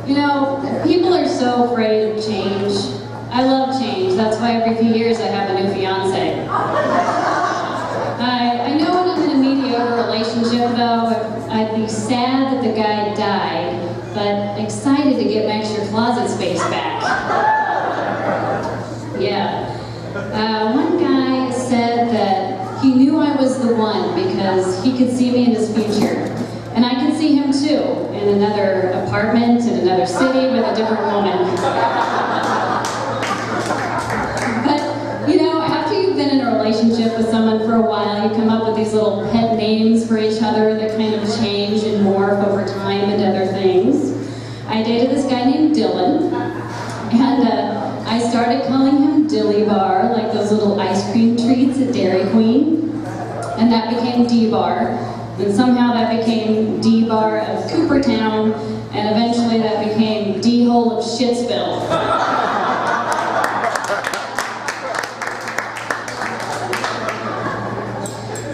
You know, people are so afraid of change. I love change. That's why every few years I have a new fiance. I know when I'm in a mediocre relationship, though, I'd be sad that the guy died, but excited to get my extra closet space back. Yeah. One guy said that he knew I was the one because he could see me in his future. And I could see him too, in another apartment, in another city, with a different woman. But, you know, after you've been in a relationship with someone for a while, you come up with these little pet names for each other that kind of change and morph over time into other things. I dated this guy named Dylan, and I started calling him Dilly Bar, like those little ice cream treats at Dairy Queen. And that became D-Bar. And somehow that became D-Bar of Coopertown, and eventually that became D-Hole of Shitsville.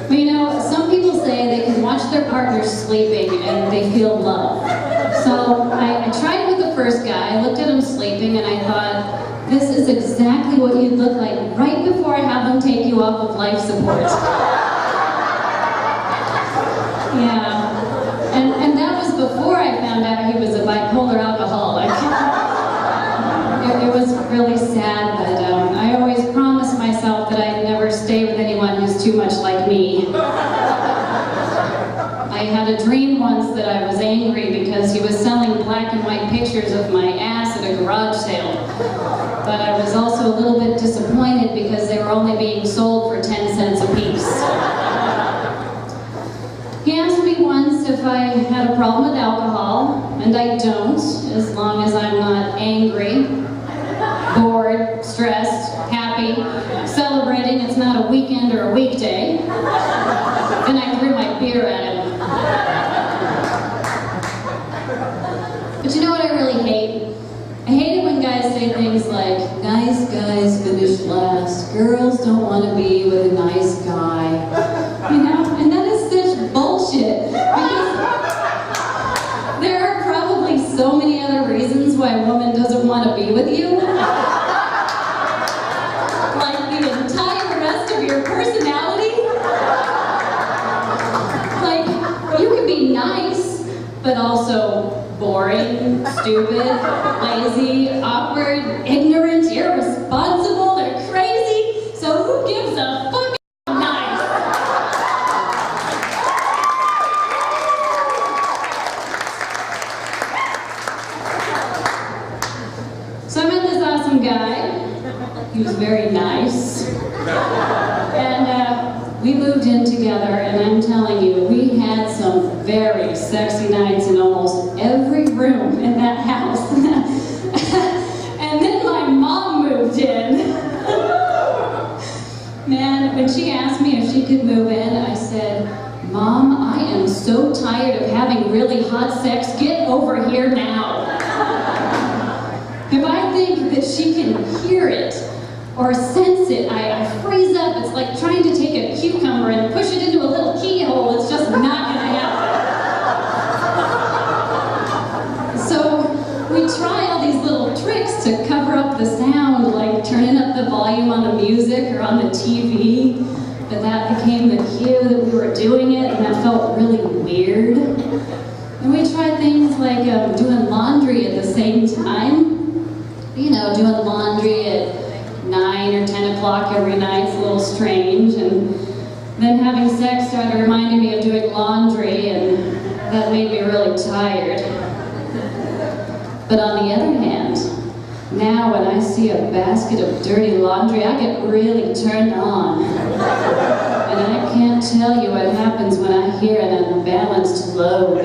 But you know, some people say they can watch their partner sleeping and they feel love. So I tried with the first guy, I looked at him sleeping and I thought, this is exactly what you'd look like right before I have them take you off of life support. Yeah, and that was before I found out he was a bipolar alcoholic. It was really sad, but I always promised myself that I'd never stay with anyone who's too much like me. I had a dream once that I was angry because he was selling black and white pictures of my ass at a garage sale. But I was also a little bit disappointed because they were only being sold for 10 cents a piece. He asked me once if I had a problem with alcohol, and I don't, as long as I'm not angry, bored, stressed, happy, celebrating it's not a weekend or a weekday. Then I threw my beer at him. But you know what I really hate? I hate it when guys say things like, nice guys finish last, girls don't want to be with a nice guy. You know, and that is such bullshit. Because there are probably so many other reasons why a woman doesn't want to be with you. Like the entire rest of your personality. Like, you can be nice, but also boring, stupid, lazy, awkward, ignorant, irresponsible, or crazy. So who gives a fuck? So I met this awesome guy. He was very nice. And we moved in together, and I'm telling you, we had some very sexy nights in almost every room in that house. And then my mom moved in. Man, when she asked me if she could move in, I said, Mom, I am so tired of having really hot sex. Get over here now. If I think that she can hear it or sense it, I freeze up. It's like trying to take a cucumber and push it into a little keyhole. It's just not gonna happen. So we try all these little tricks to cover up the sound, like turning up the volume on the music or on the TV. But that became the cue that we were doing it, and that felt really weird. And we tried things like doing laundry at the same time. You know, doing laundry at 9 or 10 o'clock every night is a little strange, and then having sex started reminding me of doing laundry, and that made me really tired. But on the other hand, now when I see a basket of dirty laundry, I get really turned on. And I can't tell you what happens when I hear an unbalanced load.